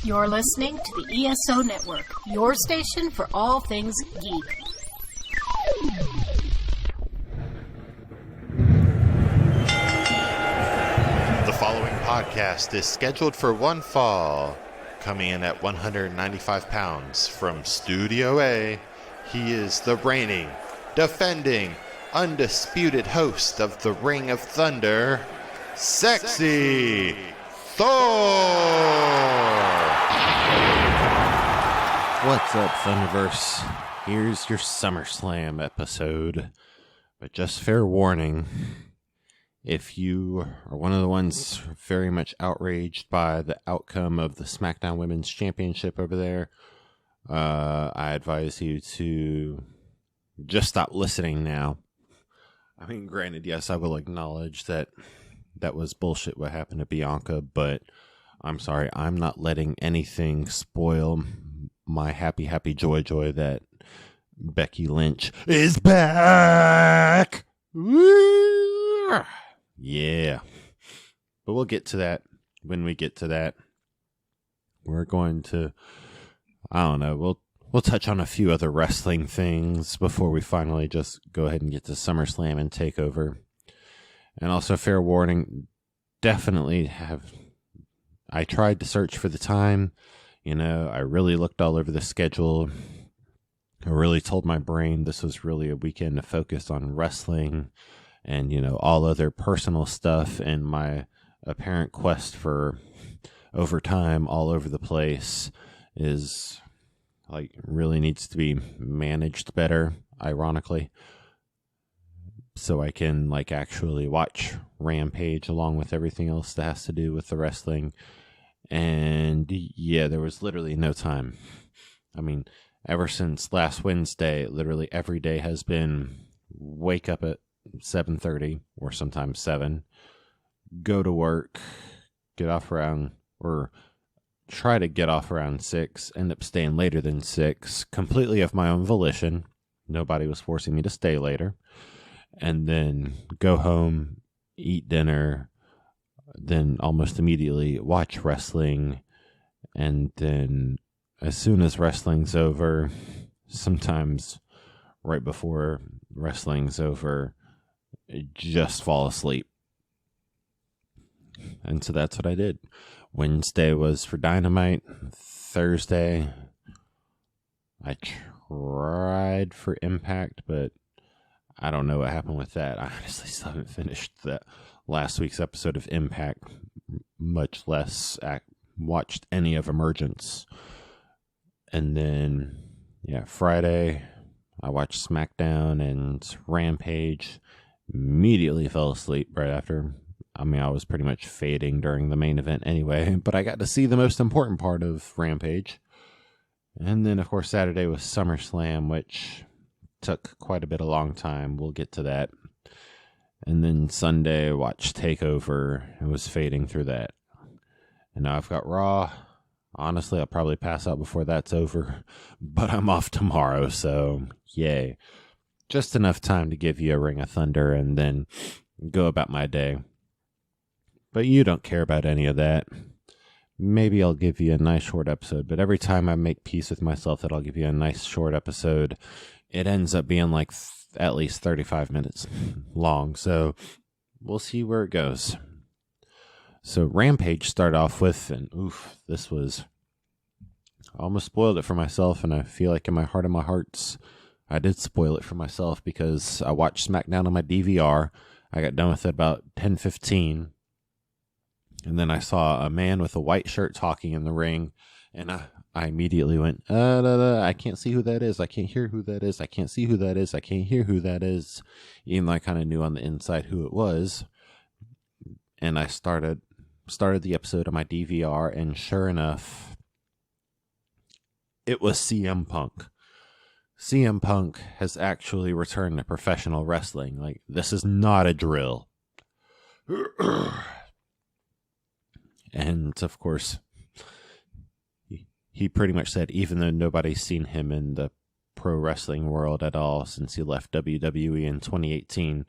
You're listening to the ESO Network, your station for all things geek. The following podcast is scheduled for one fall. Coming in at 195 pounds from Studio A, he is the reigning, defending, undisputed host of the Ring of Thunder, Sexy Thor! What's up, Thunderverse? Here's your SummerSlam episode. But just fair warning, if you are one of the ones very much outraged by the outcome of the SmackDown Women's Championship over there, I advise you to just stop listening now. I mean, granted, yes, I will acknowledge that that was bullshit what happened to Bianca, but I'm sorry, I'm not letting anything spoil my happy joy that Becky Lynch is back. Woo! Yeah. But we'll get to that when we get to that. We're going to, I don't know, we'll touch on a few other wrestling things before we finally just go ahead and get to SummerSlam and TakeOver. And also, fair warning, I tried to search for the time. You know, I really looked all over the schedule. I really told my brain this was really a weekend to focus on wrestling and, you know, all other personal stuff, and my apparent quest for overtime all over the place is, like, really needs to be managed better, ironically, so I can, like, actually watch Rampage along with everything else that has to do with the wrestling. And yeah, there was literally no time. I mean, ever since last Wednesday, literally every day has been wake up at 7:30 or sometimes 7, go to work, get off around, or try to get off around 6, end up staying later than 6, completely of my own volition. Nobody was forcing me to stay later. And then go home, eat dinner, then almost immediately watch wrestling, and then as soon as wrestling's over, sometimes right before wrestling's over, just fall asleep. And so that's what I did. Wednesday was for Dynamite. Thursday, I tried for Impact, but I don't know what happened with that. I honestly still haven't finished that last week's episode of Impact, much less watched any of Emergence. And then, yeah, Friday, I watched SmackDown and Rampage. Immediately fell asleep right after. I mean, I was pretty much fading during the main event anyway, but I got to see the most important part of Rampage. And then, of course, Saturday was SummerSlam, which took quite a bit of long time. We'll get to that. And then Sunday, watched TakeOver and was fading through that. And now I've got Raw. Honestly, I'll probably pass out before that's over, but I'm off tomorrow, so yay. Just enough time to give you a Ring of Thunder and then go about my day. But you don't care about any of that. Maybe I'll give you a nice short episode, but every time I make peace with myself that I'll give you a nice short episode, it ends up being like at least 35 minutes long, so we'll see where it goes. So Rampage started off with, and this was, I almost spoiled it for myself, and I feel like in my heart of my hearts, I did spoil it for myself because I watched SmackDown on my DVR. I got done with it about 10:15, and then I saw a man with a white shirt talking in the ring, and I immediately went, I can't see who that is. I can't hear who that is. I can't see who that is. I can't hear who that is. Even though I kind of knew on the inside who it was. And I started the episode on my DVR, and sure enough, it was CM Punk. CM Punk has actually returned to professional wrestling. Like, this is not a drill. And, of course, he pretty much said, even though nobody's seen him in the pro wrestling world at all since he left WWE in 2018,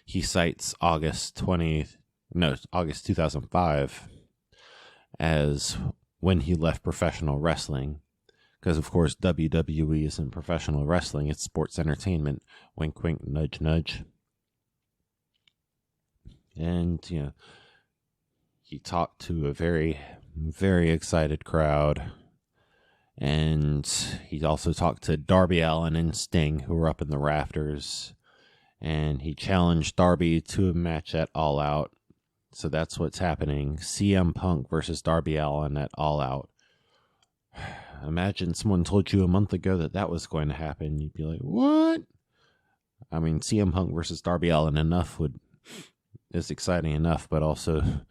he cites August 2005 as when he left professional wrestling. Because, of course, WWE isn't professional wrestling. It's sports entertainment. Wink, wink, nudge, nudge. And, he talked to a very, very excited crowd. And he also talked to Darby Allin and Sting, who were up in the rafters. And he challenged Darby to a match at All Out. So that's what's happening. CM Punk versus Darby Allin at All Out. Imagine someone told you a month ago that was going to happen. You'd be like, what? I mean, CM Punk versus Darby Allin is exciting enough, but also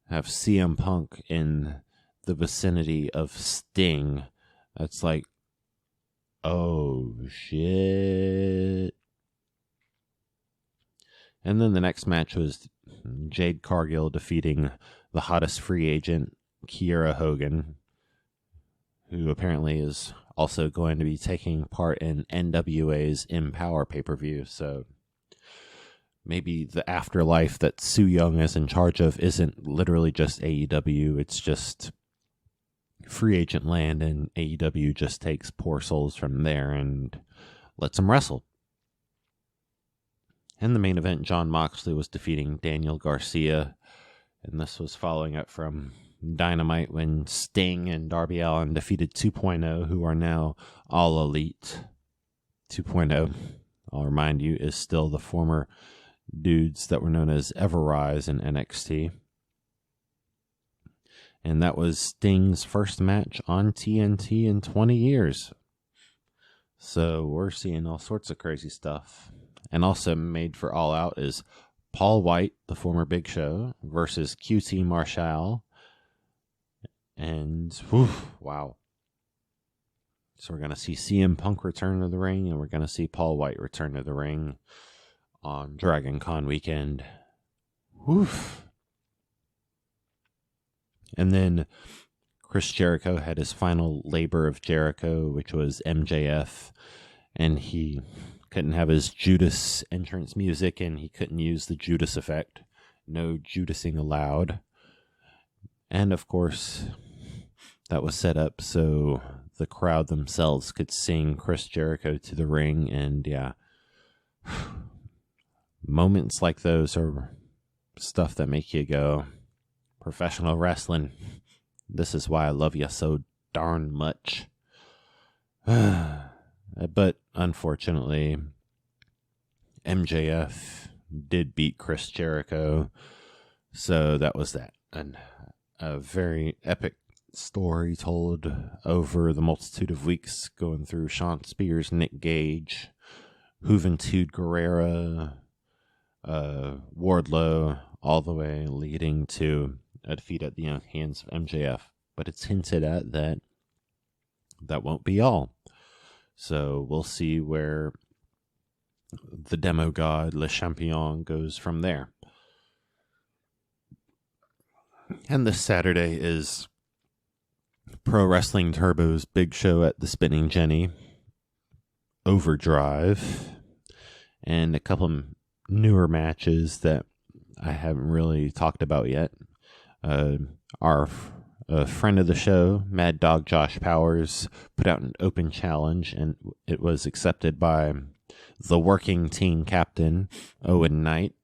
have CM Punk in the vicinity of Sting. That's like, oh, shit. And then the next match was Jade Cargill defeating the hottest free agent, Kiera Hogan, who apparently is also going to be taking part in NWA's Empower pay-per-view. So maybe the afterlife that Su Yung is in charge of isn't literally just AEW. It's just free agent land, and AEW just takes poor souls from there and lets them wrestle. In the main event, Jon Moxley was defeating Daniel Garcia, and this was following up from Dynamite when Sting and Darby Allin defeated 2.0, who are now All Elite. 2.0, I'll remind you, is still the former dudes that were known as Everrise in NXT. And that was Sting's first match on TNT in 20 years. So we're seeing all sorts of crazy stuff. And also made for All Out is Paul White, the former Big Show, versus QT Marshall. And, wow. So we're going to see CM Punk return to the ring, and we're going to see Paul White return to the ring on Dragon Con weekend. Woof. And then Chris Jericho had his final labor of Jericho, which was MJF, and he couldn't have his Judas entrance music, and he couldn't use the Judas effect. No Judasing allowed. And, of course, that was set up so the crowd themselves could sing Chris Jericho to the ring, and, yeah. Moments like those are stuff that make you go, professional wrestling, this is why I love you so darn much. But unfortunately, MJF did beat Chris Jericho, so that was that. And a very epic story told over the multitude of weeks, going through Shawn Spears, Nick Gage, Juventud Guerrera, Wardlow, all the way leading to a defeat at the hands of MJF. But it's hinted at that won't be all. So we'll see where the demo god, Le Champion, goes from there. And this Saturday is Pro Wrestling Turbo's big show at the Spinning Jenny, Overdrive, and a couple newer matches that I haven't really talked about yet. Our friend of the show, Mad Dog Josh Powers, put out an open challenge, and it was accepted by the working team captain, Owen Knight.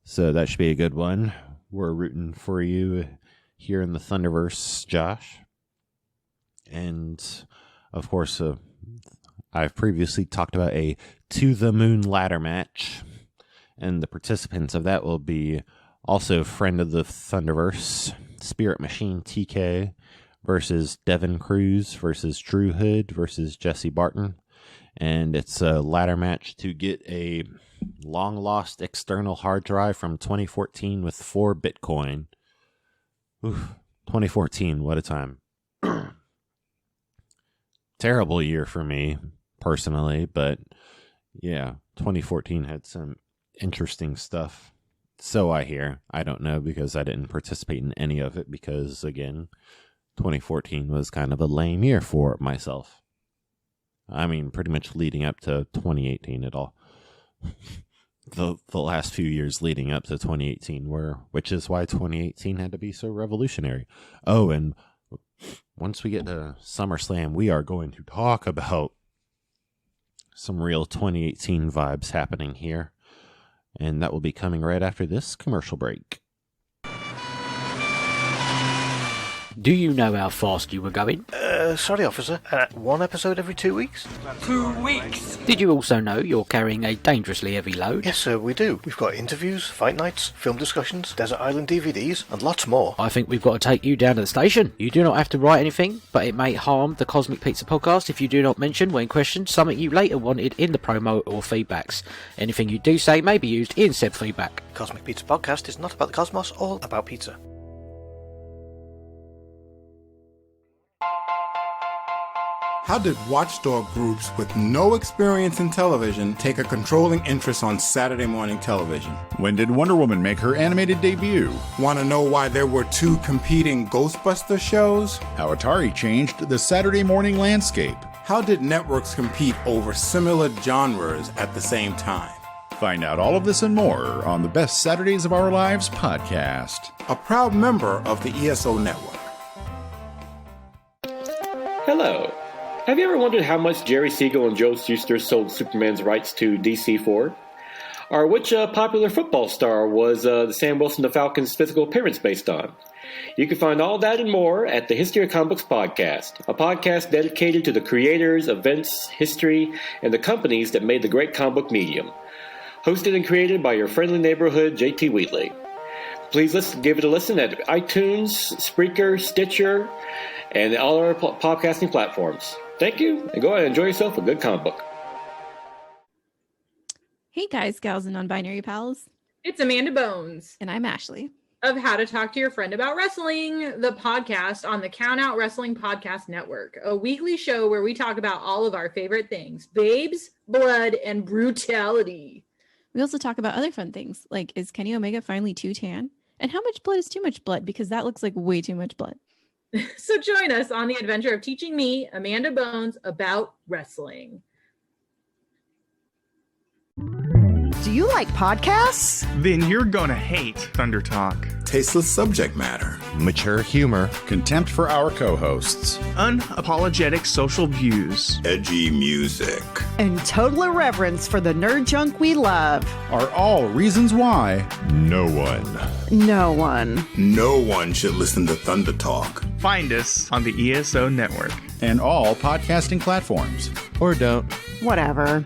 So that should be a good one. We're rooting for you here in the Thunderverse, Josh. And, of course, I've previously talked about a To the Moon ladder match, and the participants of that will be also friend of the Thunderverse, Spirit Machine TK versus Devin Cruz versus Drew Hood versus Jesse Barton. And it's a ladder match to get a long-lost external hard drive from 2014 with 4 Bitcoin. Oof, 2014, what a time. Terrible year for me, personally, but yeah, 2014 had some interesting stuff. So I hear. I don't know, because I didn't participate in any of it, because, again, 2014 was kind of a lame year for myself. I mean, pretty much leading up to 2018 at all. The last few years leading up to 2018 were, which is why 2018 had to be so revolutionary. Oh, and once we get to SummerSlam, we are going to talk about some real 2018 vibes happening here. And that will be coming right after this commercial break. Do you know how fast you were going? Sorry, officer. One episode every 2 weeks? 2 weeks! Did you also know you're carrying a dangerously heavy load? Yes, sir, we do. We've got interviews, fight nights, film discussions, Desert Island DVDs, and lots more. I think we've got to take you down to the station. You do not have to write anything, but it may harm the Cosmic Pizza podcast if you do not mention, when questioned, something you later wanted in the promo or feedbacks. Anything you do say may be used in said feedback. Cosmic Pizza podcast is not about the cosmos, all about pizza. How did watchdog groups with no experience in television take a controlling interest on Saturday morning television? When did Wonder Woman make her animated debut? Want to know why there were two competing Ghostbuster shows? How Atari changed the Saturday morning landscape? How did networks compete over similar genres at the same time? Find out all of this and more on the Best Saturdays of Our Lives podcast. A proud member of the ESO Network. Hello. Have you ever wondered how much Jerry Siegel and Joe Shuster sold Superman's rights to DC for? Or which popular football star was the Sam Wilson the Falcons' physical appearance based on? You can find all that and more at the History of Comic Books podcast, a podcast dedicated to the creators, events, history, and the companies that made the great comic book medium. Hosted and created by your friendly neighborhood JT Wheatley. Please give it a listen at iTunes, Spreaker, Stitcher, and all our podcasting platforms. Thank you, and go ahead and enjoy yourself a good comic book. Hey guys, gals, and non-binary pals. It's Amanda Bones. And I'm Ashley. Of How to Talk to Your Friend About Wrestling, the podcast on the Count Out Wrestling Podcast Network, a weekly show where we talk about all of our favorite things, babes, blood, and brutality. We also talk about other fun things, like is Kenny Omega finally too tan? And how much blood is too much blood? Because that looks like way too much blood. So join us on the adventure of teaching me, Amanda Bones, about wrestling. Do you like podcasts? Then you're gonna hate Thunder Talk. Tasteless subject matter. Mature humor. Contempt for our co-hosts. Unapologetic social views. Edgy music. And total irreverence for the nerd junk we love. Are all reasons why No one should listen to Thunder Talk. Find us on the ESO Network. and all podcasting platforms. Or don't. Whatever.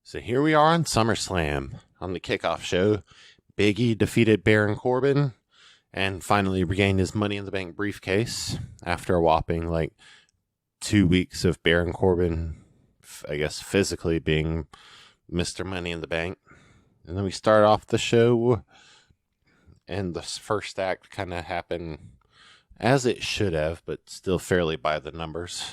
So here we are on SummerSlam. On the kickoff show, Big E defeated Baron Corbin and finally regained his Money in the Bank briefcase after a whopping 2 weeks of Baron Corbin, I guess, physically being Mr. Money in the Bank. And then we start off the show, and the first act kind of happened as it should have, but still fairly by the numbers.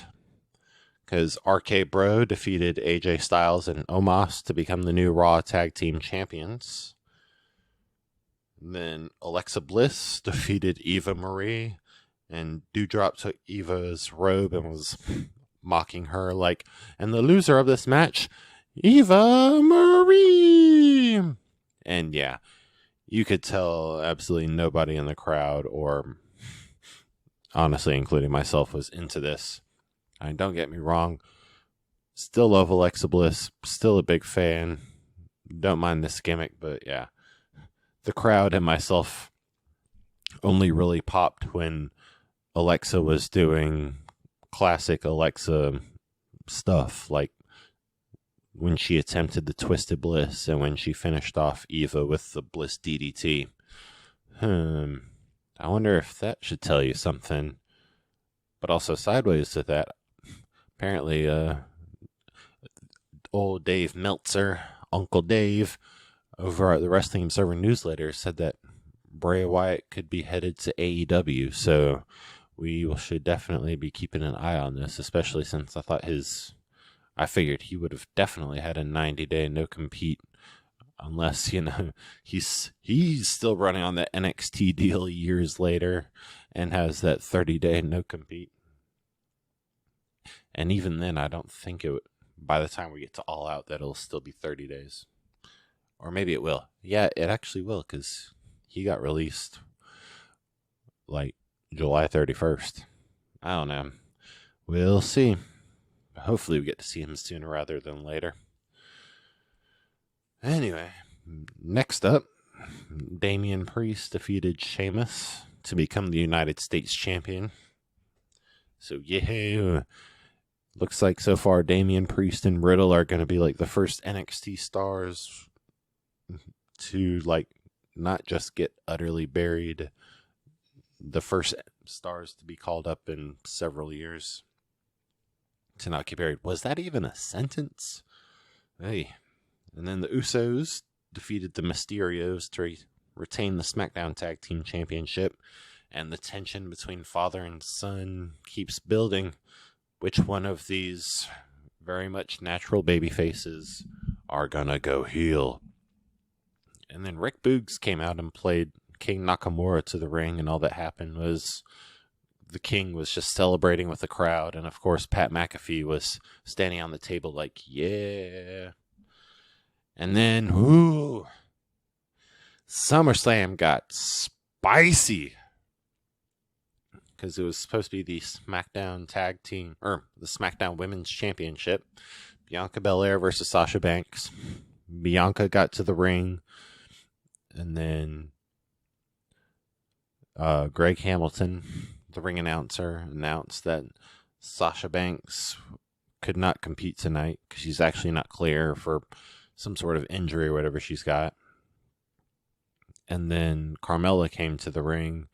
Because RK Bro defeated AJ Styles and Omos to become the new Raw Tag Team Champions. Then Alexa Bliss defeated Eva Marie, and Doudrop took Eva's robe and was mocking her and the loser of this match, Eva Marie. And yeah, you could tell absolutely nobody in the crowd, or honestly, including myself, was into this. I mean, don't get me wrong. Still love Alexa Bliss. Still a big fan. Don't mind this gimmick, but yeah. The crowd and myself only really popped when Alexa was doing classic Alexa stuff, like when she attempted the Twisted Bliss and when she finished off Eva with the Bliss DDT. I wonder if that should tell you something. But also sideways to that, apparently old Dave Meltzer, Uncle Dave, over at the Wrestling Observer newsletter said that Bray Wyatt could be headed to AEW, so we should definitely be keeping an eye on this, especially since I figured he would have definitely had a 90-day no-compete, unless, he's still running on that NXT deal years later and has that 30-day no-compete. And even then, I don't think by the time we get to All Out, that it'll still be 30 days. Or maybe it will. Yeah, it actually will, because he got released July 31st. I don't know. We'll see. Hopefully we get to see him sooner rather than later. Anyway, next up, Damian Priest defeated Sheamus to become the United States champion. So yeah, looks like so far Damian Priest and Riddle are going to be like the first NXT stars to like not just get utterly buried, the first stars to be called up in several years to not get buried. Was that even a sentence? Hey. And then the Usos defeated the Mysterios to retain the SmackDown Tag Team Championship. And the tension between father and son keeps building. Which one of these very much natural baby faces are gonna go heel? And then Rick Boogs came out and played King Nakamura to the ring, and all that happened was the King was just celebrating with the crowd, and of course Pat McAfee was standing on the table like, yeah. And then, SummerSlam got spicy. Because it was supposed to be the SmackDown Tag Team, or the SmackDown Women's Championship. Bianca Belair versus Sasha Banks. Bianca got to the ring. And then Greg Hamilton, the ring announcer, announced that Sasha Banks could not compete tonight because she's actually not clear for some sort of injury or whatever she's got. And then Carmella came to the ring,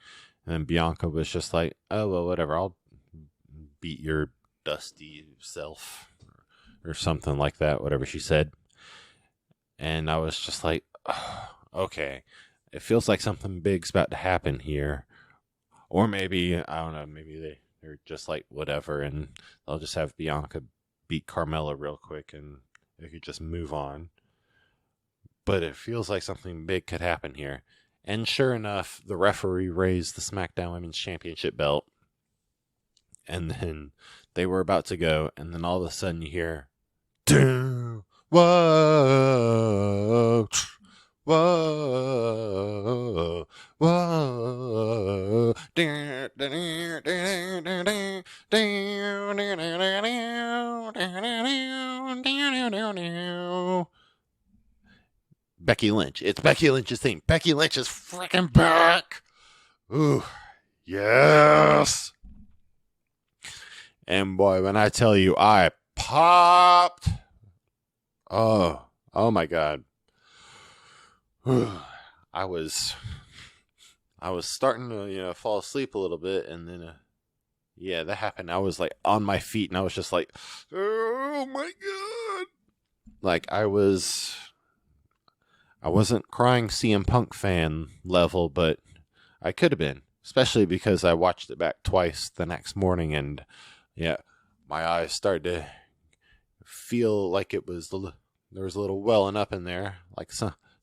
and then Bianca was just like, oh, well, whatever, I'll beat your dusty self, or something like that, whatever she said. And I was just like, oh, okay, it feels like something big's about to happen here. Or maybe, I don't know, maybe they're just like, whatever, and they'll just have Bianca beat Carmella real quick, and they could just move on. But it feels like something big could happen here. And sure enough, the referee raised the SmackDown Women's Championship belt. And then they were about to go, and then all of a sudden you hear, whoa, whoa, whoa, Becky Lynch. It's Becky Lynch's theme. Becky Lynch is freaking back. Ooh, yes. And boy, when I tell you I popped. Oh my God. I was starting to, fall asleep a little bit, and then, yeah, that happened. I was like on my feet, and I was just like, oh my God. Like I wasn't crying CM Punk fan level, but I could have been, especially because I watched it back twice the next morning, and yeah, my eyes started to feel like there was a little welling up in there, like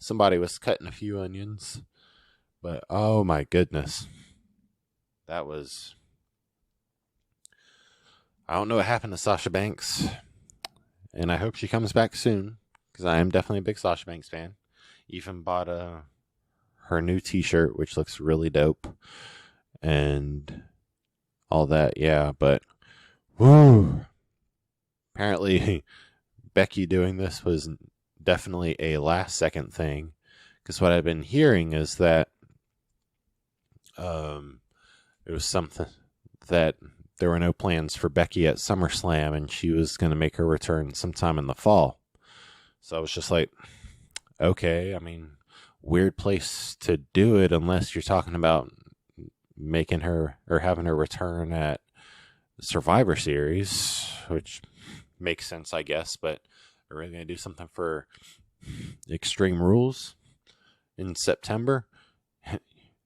somebody was cutting a few onions. But oh my goodness, I don't know what happened to Sasha Banks, and I hope she comes back soon, because I am definitely a big Sasha Banks fan. Even bought her new t-shirt, which looks really dope, and all that, yeah. But woo, apparently Becky doing this was definitely a last second thing, because what I've been hearing is that it was something that there were no plans for Becky at SummerSlam, and she was going to make her return sometime in the fall. So I was just like, okay, I mean, weird place to do it unless you're talking about making her or having her return at Survivor Series, which makes sense, I guess. But are we going to do something for Extreme Rules in September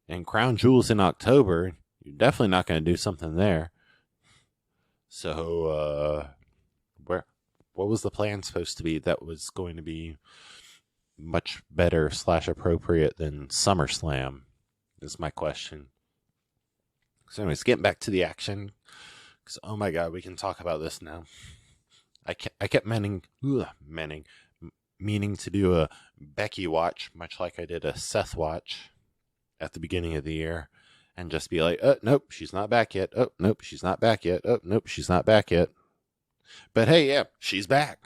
and Crown Jewels in October? You're definitely not going to do something there. So, what was the plan supposed to be that was going to be much better / appropriate than SummerSlam is my question. So anyways, getting back to the action, because oh my God, we can talk about this now. I kept meaning to do a Becky watch, much like I did a Seth watch at the beginning of the year, and just be like, nope, she's not back yet. Oh, nope, she's not back yet. Oh, nope, she's not back yet. But hey, yeah, she's back.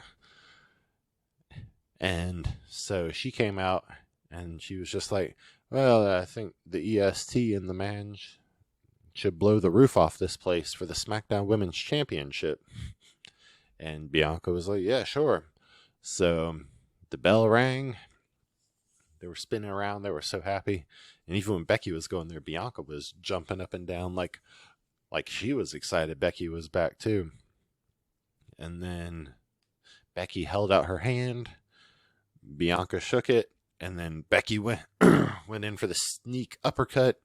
And so she came out and she was just like, well, I think the EST and the man should blow the roof off this place for the SmackDown Women's Championship. And Bianca was like, yeah, sure. So the bell rang. They were spinning around. They were so happy. And even when Becky was going there, Bianca was jumping up and down like she was excited Becky was back too. And then Becky held out her hand. Bianca shook it. And then Becky went in for the sneak uppercut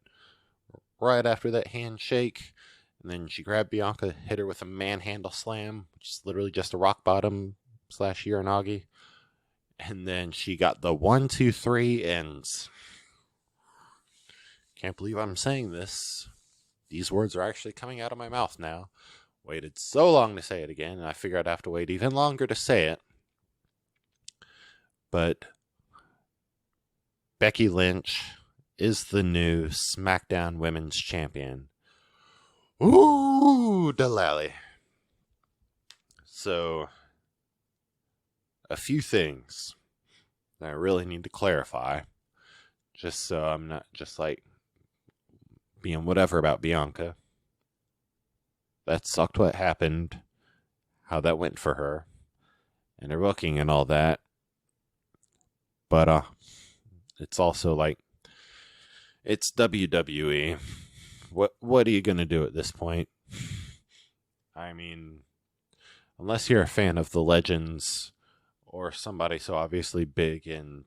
right after that handshake. And then she grabbed Bianca, hit her with a manhandle slam, which is literally just a rock bottom / Uranagi. And then she got the 1, 2, 3, and can't believe I'm saying this. These words are actually coming out of my mouth now. Waited so long to say it again, and I figured I'd have to wait even longer to say it. But Becky Lynch is the new SmackDown Women's Champion. Ooh, Delally. So, a few things that I really need to clarify, just so I'm not just like being whatever about Bianca. That sucked what happened, how that went for her, and her booking and all that. But it's also like, it's WWE. What are you gonna do at this point? I mean, unless you're a fan of the legends or somebody so obviously big and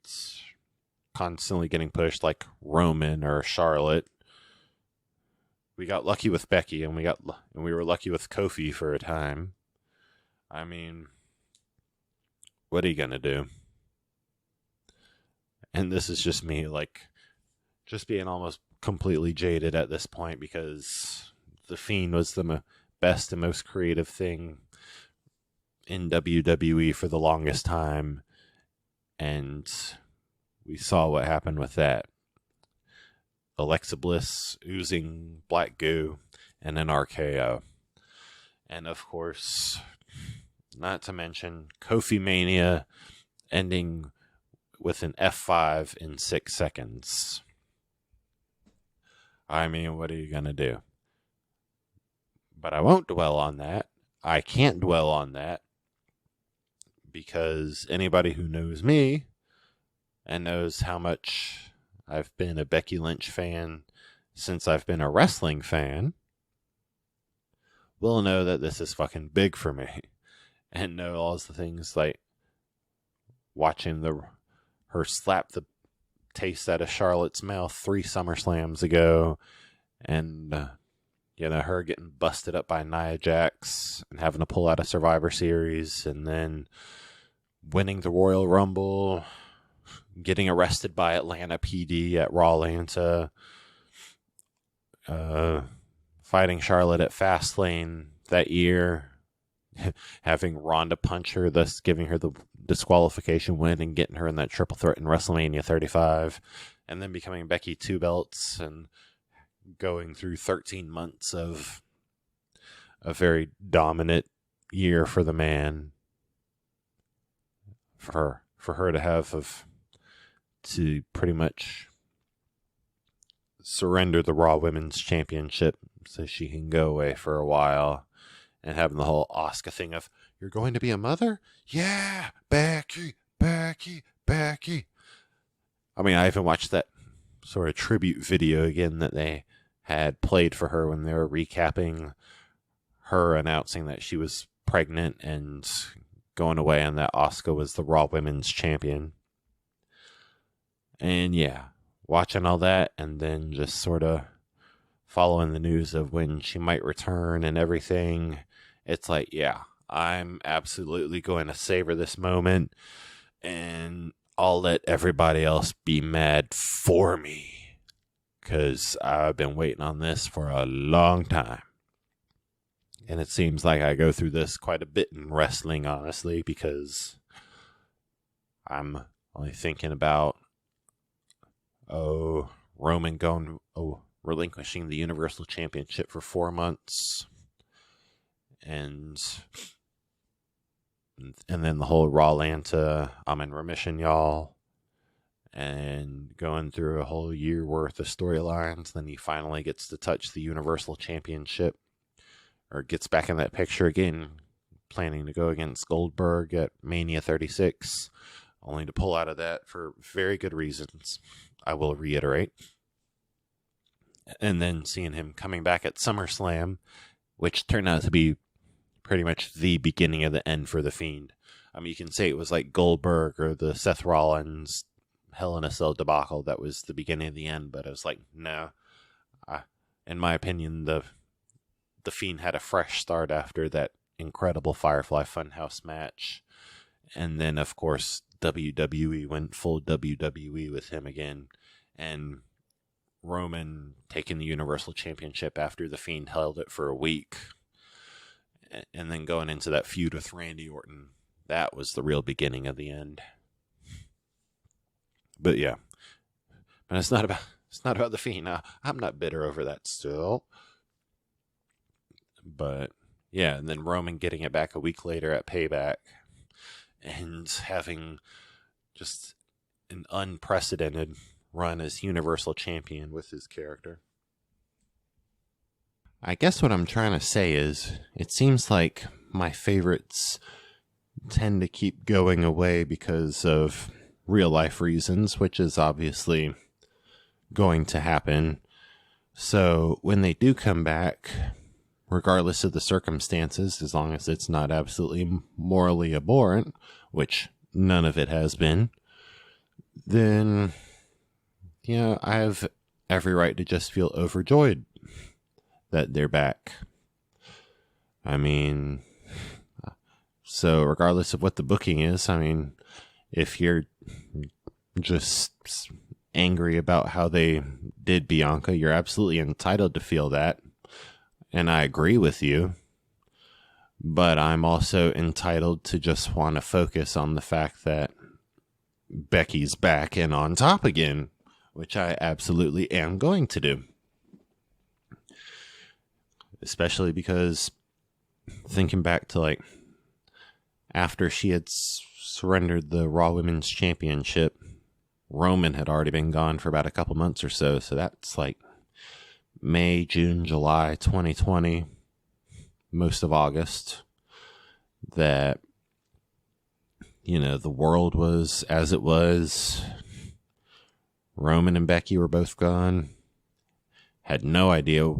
constantly getting pushed like Roman or Charlotte. We got lucky with Becky, and we were lucky with Kofi for a time. I mean, what are you gonna do? And this is just me, like, just being almost completely jaded at this point, because The Fiend was the best and most creative thing in WWE for the longest time, and we saw what happened with that. Alexa Bliss oozing black goo and an RKO. And of course, not to mention Kofi Mania ending with an F5 in 6 seconds. I mean, what are you going to do? But I won't dwell on that. I can't dwell on that, because anybody who knows me and knows how much I've been a Becky Lynch fan since I've been a wrestling fan will know that this is fucking big for me, and know all the things like watching her slap the taste out of Charlotte's mouth 3 SummerSlams ago, and her getting busted up by Nia Jax and having to pull out a Survivor Series, and then winning the Royal Rumble, getting arrested by Atlanta PD at Raw Atlanta, fighting Charlotte at Fastlane that year, having Ronda punch her, thus giving her the disqualification win and getting her in that triple threat in WrestleMania 35, and then becoming Becky 2 belts and going through 13 months of a very dominant year for the man, for her to pretty much surrender the Raw Women's Championship so she can go away for a while, and having the whole Asuka thing of, you're going to be a mother? Yeah, Becky. I mean, I even watched that sort of tribute video again that they had played for her when they were recapping her announcing that she was pregnant and going away, and that Asuka was the Raw Women's Champion. And yeah, watching all that, and then just sort of following the news of when she might return and everything, it's like, yeah, I'm absolutely going to savor this moment, and I'll let everybody else be mad for me, because I've been waiting on this for a long time. And it seems like I go through this quite a bit in wrestling, honestly, because I'm only thinking about, Roman going relinquishing the Universal Championship for 4 months. And then the whole Raw Lanta, I'm in remission, y'all. And going through a whole year worth of storylines. Then he finally gets to touch the Universal Championship. Or gets back in that picture again. Planning to go against Goldberg at Mania 36. Only to pull out of that for very good reasons. I will reiterate. And then seeing him coming back at SummerSlam. Which turned out to be pretty much the beginning of the end for The Fiend. I mean, you can say it was like Goldberg or the Seth Rollins Hell in a Cell debacle that was the beginning of the end, but I was like, no. In my opinion, the Fiend had a fresh start after that incredible Firefly Funhouse match. And then, of course, WWE went full WWE with him again. And Roman taking the Universal Championship after the Fiend held it for a week. And then going into that feud with Randy Orton, that was the real beginning of the end. But yeah, but it's not about the Fiend. I'm not bitter over that still. But yeah, and then Roman getting it back a week later at Payback, and having just an unprecedented run as Universal Champion with his character. I guess what I'm trying to say is, it seems like my favorites tend to keep going away because of real life reasons, which is obviously going to happen. So when they do come back, regardless of the circumstances, as long as it's not absolutely morally abhorrent, which none of it has been, then yeah, I have every right to just feel overjoyed that they're back. I mean, so regardless of what the booking is, I mean, if you're just angry about how they did Bianca, you're absolutely entitled to feel that. And I agree with you. But I'm also entitled to just want to focus on the fact that Becky's back and on top again, which I absolutely am going to do. Especially because thinking back to like after she had surrendered the Raw Women's Championship, Roman had already been gone for about a couple months or so. So that's like May, June, July 2020, most of August, that, you know, the world was as it was. Roman and Becky were both gone. Had no idea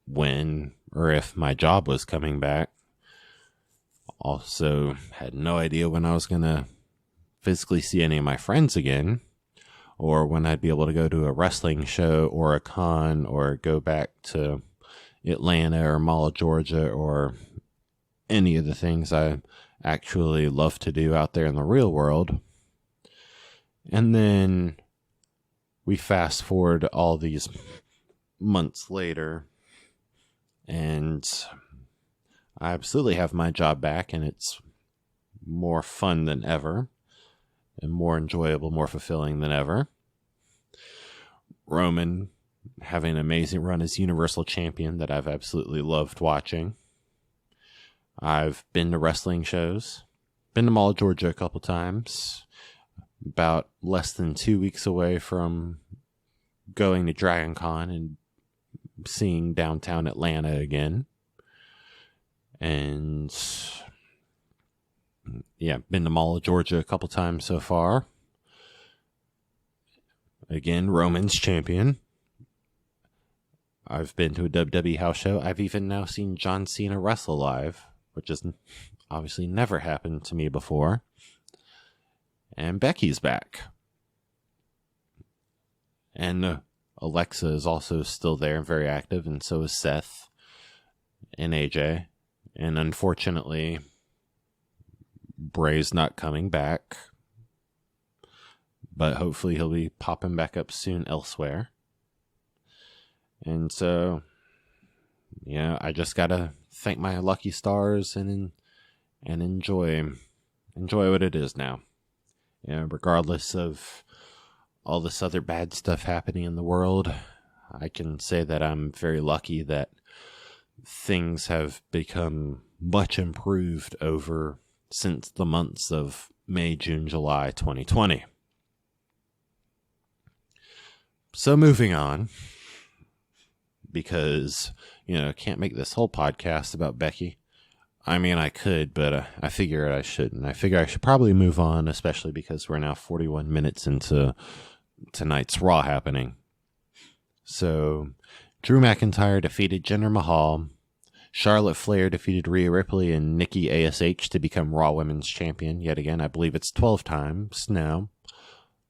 when or if my job was coming back. Also had no idea when I was going to physically see any of my friends again, or when I'd be able to go to a wrestling show or a con, or go back to Atlanta or Mall of Georgia, or any of the things I actually love to do out there in the real world. And then we fast forward all these months later, and I absolutely have my job back, and it's more fun than ever, and more enjoyable, more fulfilling than ever. Roman having an amazing run as Universal Champion that I've absolutely loved watching. I've been to wrestling shows, been to Mall of Georgia a couple times, about less than 2 weeks away from going to Dragon Con and seeing downtown Atlanta again. And yeah, been to Mall of Georgia a couple times so far. Again, Roman's champion. I've been to a WWE house show. I've even now seen John Cena wrestle live, which has obviously never happened to me before. And Becky's back. And Alexa is also still there and very active, and so is Seth and AJ. And unfortunately, Bray's not coming back. But hopefully he'll be popping back up soon elsewhere. And so, yeah, I just gotta thank my lucky stars and enjoy what it is now. You know, regardless of all this other bad stuff happening in the world, I can say that I'm very lucky that things have become much improved over since the months of May, June, July 2020. So moving on, because, can't make this whole podcast about Becky. I mean, I could, but I figure I shouldn't. I figure I should probably move on, especially because we're now 41 minutes into tonight's Raw happening. So, Drew McIntyre defeated Jinder Mahal. Charlotte Flair defeated Rhea Ripley and Nikki ASH to become Raw Women's Champion. Yet again, I believe it's 12 times now.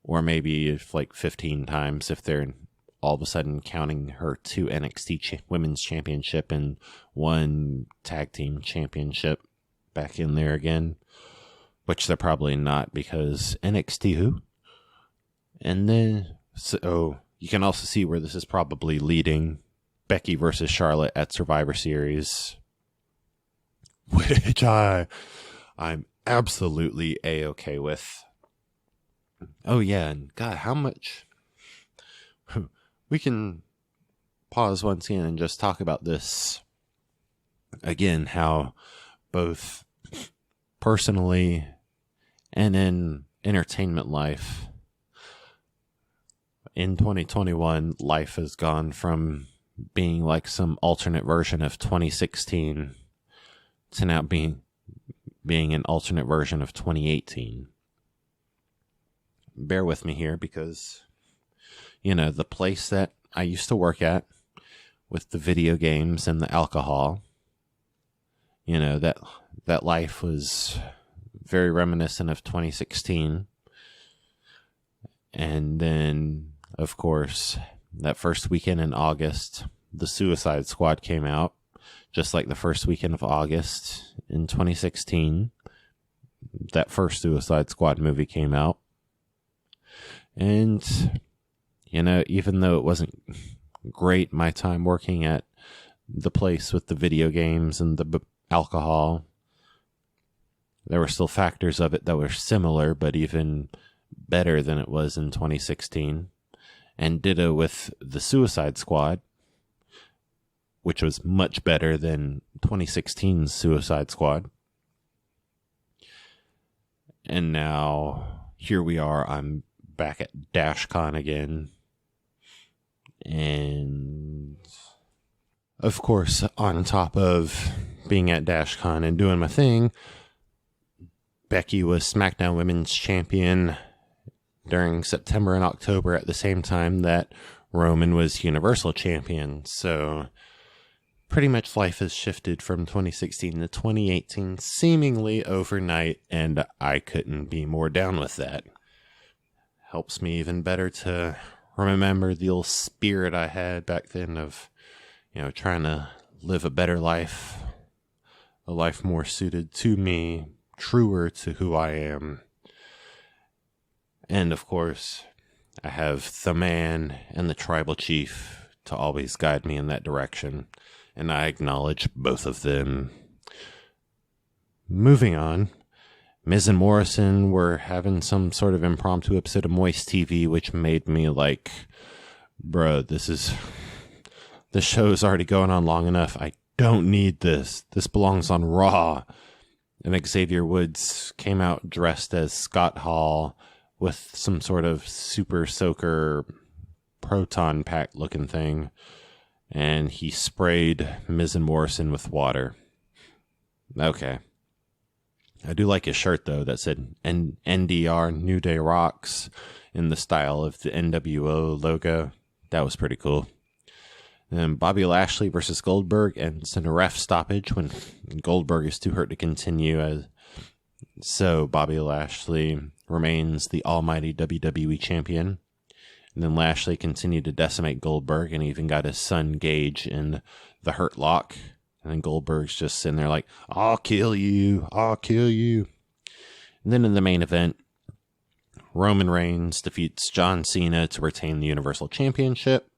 Or maybe like 15 times if they're all of a sudden counting her 2 NXT Women's Championship and 1 Tag Team Championship back in there again. Which they're probably not, because NXT who? And then, so you can also see where this is probably leading. Becky versus Charlotte at Survivor Series. Which I'm absolutely A-okay with. Oh yeah, and God, how much... We can pause once again and just talk about this again, how both personally and in entertainment life, in 2021, life has gone from being like some alternate version of 2016 to now being an alternate version of 2018. Bear with me here because, the place that I used to work at with the video games and the alcohol, that life was very reminiscent of 2016. And then, of course, that first weekend in August, the Suicide Squad came out, just like the first weekend of August in 2016. That first Suicide Squad movie came out. And, even though it wasn't great, my time working at the place with the video games and the alcohol, there were still factors of it that were similar, but even better than it was in 2016. And ditto with the Suicide Squad, which was much better than 2016's Suicide Squad. And now, here we are, I'm back at DashCon again. And, of course, on top of being at DashCon and doing my thing, Becky was SmackDown Women's Champion during September and October at the same time that Roman was Universal Champion. So pretty much life has shifted from 2016 to 2018 seemingly overnight, and I couldn't be more down with that. Helps me even better to remember the old spirit I had back then of, trying to live a better life, a life more suited to me, truer to who I am. And of course, I have the man and the tribal chief to always guide me in that direction, and I acknowledge both of them. Moving on, Miz and Morrison were having some sort of impromptu episode of Moist TV, which made me like, bro, this show's already going on long enough. I don't need this. This belongs on Raw. And Xavier Woods came out dressed as Scott Hall with some sort of super soaker proton pack looking thing. And he sprayed Miz and Morrison with water. Okay. I do like his shirt, though, that said NDR, New Day Rocks, in the style of the NWO logo. That was pretty cool. And Bobby Lashley versus Goldberg, and it's in a ref stoppage when Goldberg is too hurt to continue. So Bobby Lashley remains the almighty WWE champion. And then Lashley continued to decimate Goldberg and even got his son Gage in the Hurt Lock. And then Goldberg's just sitting there like, I'll kill you. I'll kill you. And then in the main event, Roman Reigns defeats John Cena to retain the Universal Championship.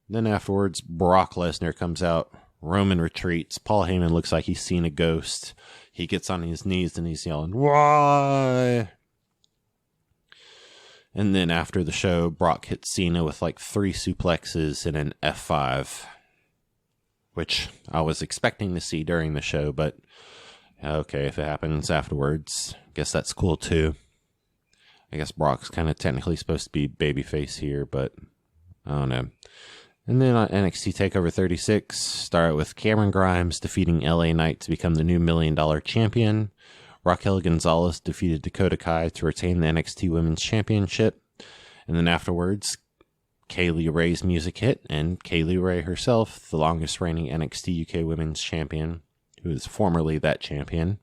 Then afterwards, Brock Lesnar comes out. Roman retreats. Paul Heyman looks like he's seen a ghost. He gets on his knees and he's yelling, why? And then after the show, Brock hit Cena with like 3 suplexes and an F5, which I was expecting to see during the show, but okay, if it happens afterwards, I guess that's cool too. I guess Brock's kind of technically supposed to be babyface here, but I don't know. And then on NXT TakeOver 36, started with Cameron Grimes defeating LA Knight to become the new $1 Million champion. Raquel Gonzalez defeated Dakota Kai to retain the NXT Women's Championship. And then afterwards, Kaylee Ray's music hit, and Kaylee Ray herself, the longest reigning NXT UK Women's Champion, who is formerly that champion,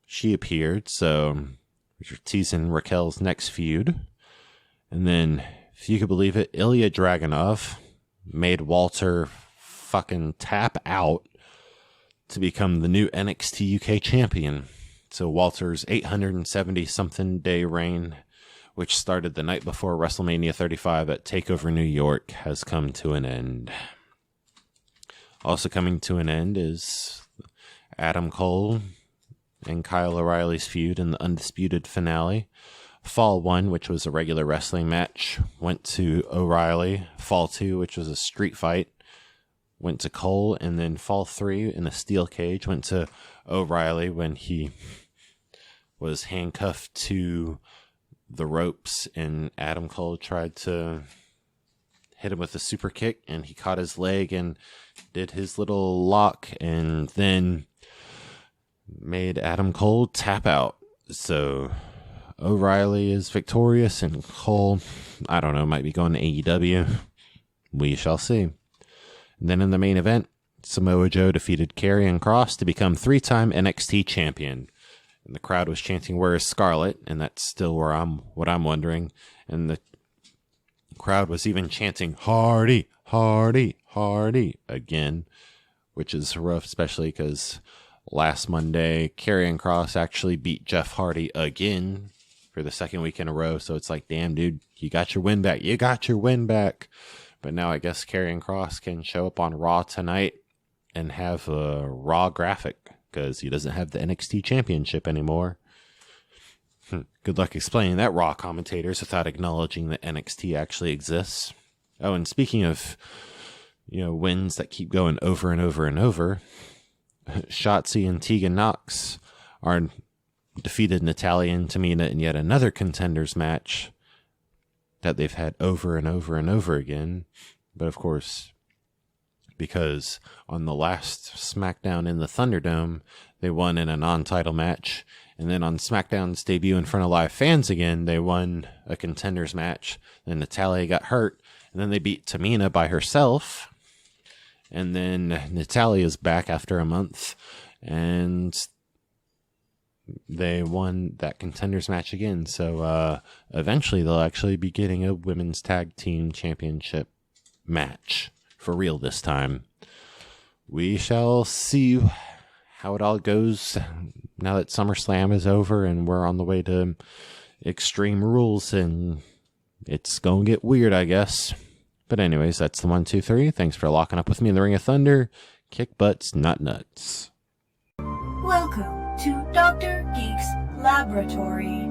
she appeared, so we're teasing Raquel's next feud. And then, if you could believe it, Ilya Dragunov made Walter fucking tap out to become the new NXT UK champion. So Walter's 870-something day reign, which started the night before WrestleMania 35 at TakeOver New York, has come to an end. Also coming to an end is Adam Cole and Kyle O'Reilly's feud in the Undisputed finale. Fall 1, which was a regular wrestling match, went to O'Reilly. Fall 2, which was a street fight, went to Cole. And then Fall 3 in a steel cage went to O'Reilly when he was handcuffed to the ropes and Adam Cole tried to hit him with a super kick and he caught his leg and did his little lock and then made Adam Cole tap out. So O'Reilly is victorious and Cole, I don't know, might be going to AEW. We shall see. And then in the main event, Samoa Joe defeated Karrion Kross to become 3-time NXT champion. And the crowd was chanting, "Where is Scarlett?" And that's still what I'm wondering. And the crowd was even chanting, "Hardy, Hardy, Hardy," again, which is rough, especially because last Monday, Karrion Kross actually beat Jeff Hardy again for the second week in a row. So it's like, damn, dude, you got your win back. You got your win back. But now I guess Karrion Kross can show up on Raw tonight and have a Raw graphic because he doesn't have the NXT championship anymore. Good luck explaining that, Raw commentators, without acknowledging that NXT actually exists. Oh, and speaking of, wins that keep going over and over and over, Shotzi and Tegan Nox defeated Natalya and Tamina in yet another contenders match that they've had over and over and over again. But of course, because on the last SmackDown in the Thunderdome, they won in a non-title match. And then on SmackDown's debut in front of live fans again, they won a contenders match. Then Natalya got hurt. And then they beat Tamina by herself. And then Natalya's back after a month. And they won that contenders match again. So eventually they'll actually be getting a women's tag team championship match. For real this time. We shall see how it all goes now that SummerSlam is over and we're on the way to Extreme Rules, and it's gonna get weird, I guess. But anyways, that's the 1, 2, 3. Thanks for locking up with me in the Ring of Thunder. Kick butts, not nuts. Welcome to Dr. Geek's Laboratory.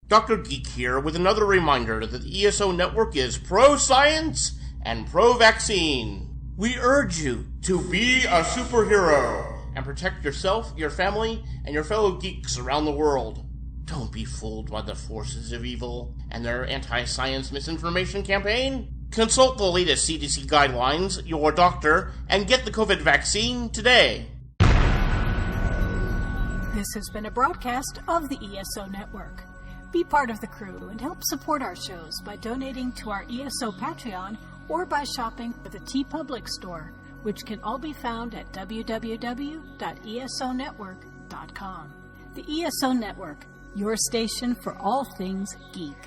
Dr. Geek here with another reminder that the ESO Network is pro-science and pro-vaccine. We urge you to be a superhero and protect yourself, your family, and your fellow geeks around the world. Don't be fooled by the forces of evil and their anti-science misinformation campaign. Consult the latest CDC guidelines, your doctor, and get the COVID vaccine today. This has been a broadcast of the ESO Network. Be part of the crew and help support our shows by donating to our ESO Patreon or by shopping at the TeePublic store, which can all be found at www.esonetwork.com. The ESO Network, your station for all things geek.